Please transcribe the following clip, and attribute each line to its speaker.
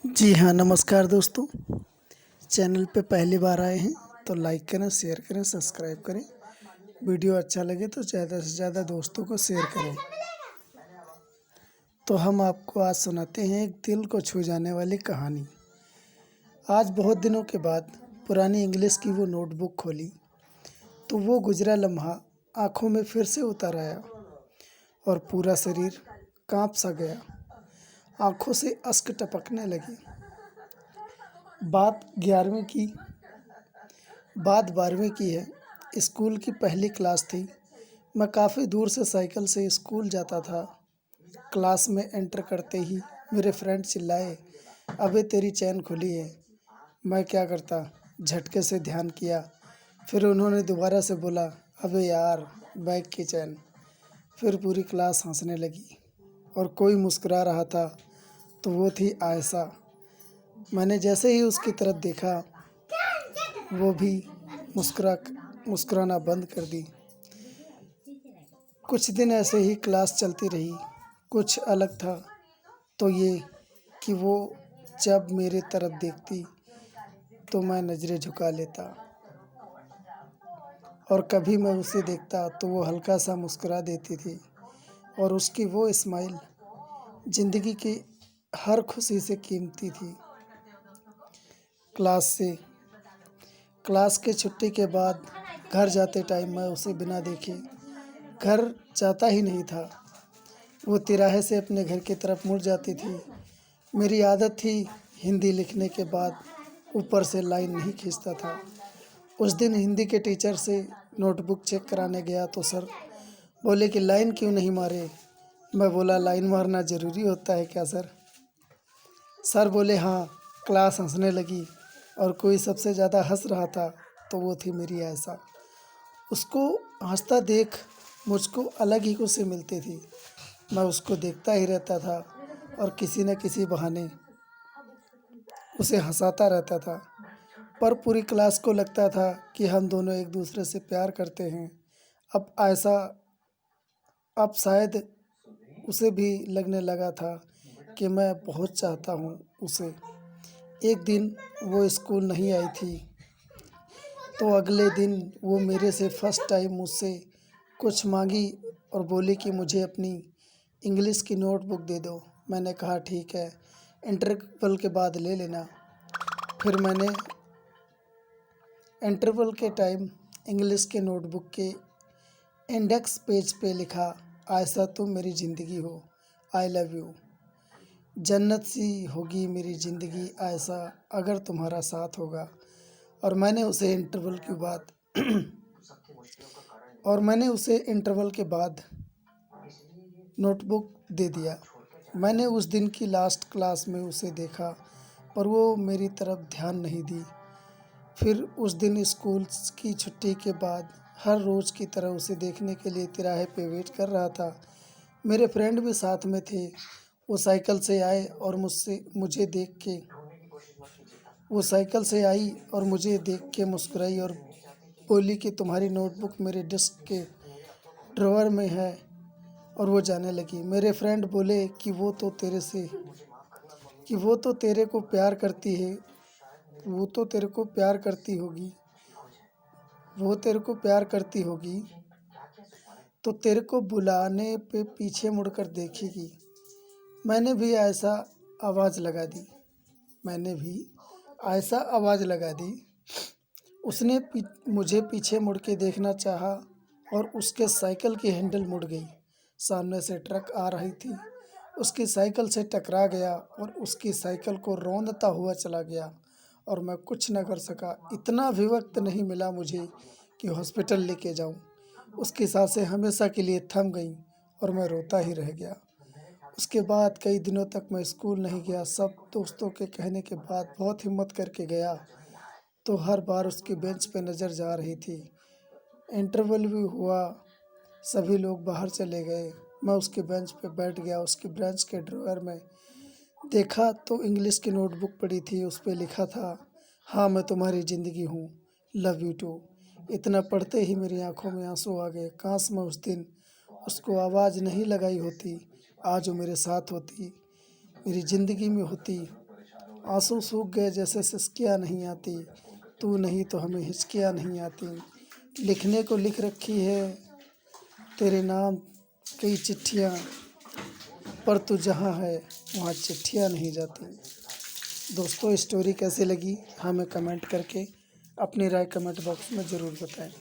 Speaker 1: जी हाँ, नमस्कार दोस्तों। चैनल पे पहली बार आए हैं तो लाइक करें, शेयर करें, सब्सक्राइब करें। वीडियो अच्छा लगे तो ज़्यादा से ज़्यादा दोस्तों को शेयर करें। तो हम आपको आज सुनाते हैं एक दिल को छू जाने वाली कहानी। आज बहुत दिनों के बाद पुरानी इंग्लिश की वो नोटबुक खोली तो वो गुजरा लम्हा आँखों में फिर से उतर आया और पूरा शरीर काँप सा गया। आँखों से अश्क टपकने लगे। बात 11वीं की बात 12वीं की है। स्कूल की पहली क्लास थी। मैं काफ़ी दूर से साइकिल से स्कूल जाता था। क्लास में एंटर करते ही मेरे फ्रेंड चिल्लाए, अबे तेरी चैन खुली है। मैं क्या करता, झटके से ध्यान किया। फिर उन्होंने दोबारा से बोला, अबे यार बैग की चैन। फिर पूरी क्लास हंसने लगी और कोई मुस्कुरा रहा था तो वो थी आयशा। मैंने जैसे ही उसकी तरफ देखा वो भी मुस्कुराना बंद कर दी। कुछ दिन ऐसे ही क्लास चलती रही। कुछ अलग था तो ये कि वो जब मेरे तरफ देखती तो मैं नज़रें झुका लेता और कभी मैं उसे देखता तो वो हल्का सा मुस्कुरा देती थी और उसकी वो स्माइल ज़िंदगी की हर खुशी से कीमती थी। क्लास से क्लास के छुट्टी के बाद घर जाते टाइम मैं उसे बिना देखे घर जाता ही नहीं था। वो तिराहे से अपने घर की तरफ मुड़ जाती थी। मेरी आदत थी हिंदी लिखने के बाद ऊपर से लाइन नहीं खींचता था। उस दिन हिंदी के टीचर से नोटबुक चेक कराने गया तो सर बोले कि लाइन क्यों नहीं मारे। मैं बोला, लाइन मारना ज़रूरी होता है क्या सर? सर बोले हाँ। क्लास हंसने लगी और कोई सबसे ज़्यादा हंस रहा था तो वो थी मेरी आयशा। उसको हंसता देख मुझको अलग ही खुशी मिलती थी। मैं उसको देखता ही रहता था और किसी न किसी बहाने उसे हंसाता रहता था। पर पूरी क्लास को लगता था कि हम दोनों एक दूसरे से प्यार करते हैं। अब आयशा अब शायद उसे भी लगने लगा था कि मैं बहुत चाहता हूँ उसे। एक दिन वो स्कूल नहीं आई थी तो अगले दिन वो मेरे से फर्स्ट टाइम मुझसे कुछ मांगी और बोली कि मुझे अपनी इंग्लिश की नोटबुक दे दो। मैंने कहा ठीक है, इंटरवल के बाद ले लेना। फिर मैंने इंटरवल के टाइम इंग्लिश के नोटबुक के इंडेक्स पेज पे लिखा, आयशा तुम मेरी ज़िंदगी हो, आई लव यू। जन्नत सी होगी मेरी ज़िंदगी आयशा अगर तुम्हारा साथ होगा। और मैंने उसे इंटरवल के बाद और मैंने उसे इंटरवल के बाद नोटबुक दे दिया। मैंने उस दिन की लास्ट क्लास में उसे देखा पर वो मेरी तरफ ध्यान नहीं दी। फिर उस दिन स्कूल की छुट्टी के बाद हर रोज़ की तरह उसे देखने के लिए तिराहे पे वेट कर रहा था। मेरे फ्रेंड भी साथ में थे। वो साइकिल से आए और मुझे देख के मुस्कुराई और बोली कि तुम्हारी नोटबुक मेरे डेस्क के ड्रॉअर में है। और वो जाने लगी। मेरे फ्रेंड बोले कि वो तो तेरे को प्यार करती है, वो तो तेरे को प्यार करती होगी वो तेरे को प्यार करती होगी तो तेरे को बुलाने पे पीछे मुड़कर देखेगी। मैंने भी ऐसा आवाज़ लगा दी मैंने भी ऐसा आवाज़ लगा दी। उसने मुझे पीछे मुड़ के देखना चाहा और उसके साइकिल की हैंडल मुड़ गई। सामने से ट्रक आ रही थी। उसकी साइकिल से टकरा गया और उसकी साइकिल को रौंदता हुआ चला गया और मैं कुछ न कर सका। इतना भी वक्त नहीं मिला मुझे कि हॉस्पिटल लेके जाऊं। उसकी सांसें हमेशा के लिए थम गईं और मैं रोता ही रह गया। उसके बाद कई दिनों तक मैं स्कूल नहीं गया। सब दोस्तों के कहने के बाद बहुत हिम्मत करके गया तो हर बार उसकी बेंच पे नज़र जा रही थी। इंटरवल भी हुआ, सभी लोग बाहर चले गए। मैं उसके बेंच पे बैठ गया। उसकी बेंच के ड्रॉअर में देखा तो इंग्लिश की नोटबुक पड़ी थी। उस पे लिखा था, हाँ मैं तुम्हारी ज़िंदगी हूँ, लव यू टू। इतना पढ़ते ही मेरी आंखों में आंसू आ गए। काश मैं उस दिन उसको आवाज़ नहीं लगाई होती, आज वो मेरे साथ होती, मेरी ज़िंदगी में होती। आंसू सूख गए जैसे सिसकियाँ नहीं आती, तू नहीं तो हमें हिचकियाँ नहीं आती। लिखने को लिख रखी है तेरे नाम कई चिट्ठियाँ, पर तू जहाँ है वहाँ चिट्ठियाँ नहीं जाती। दोस्तों, स्टोरी कैसी लगी हमें कमेंट करके अपनी राय कमेंट बॉक्स में ज़रूर बताएं।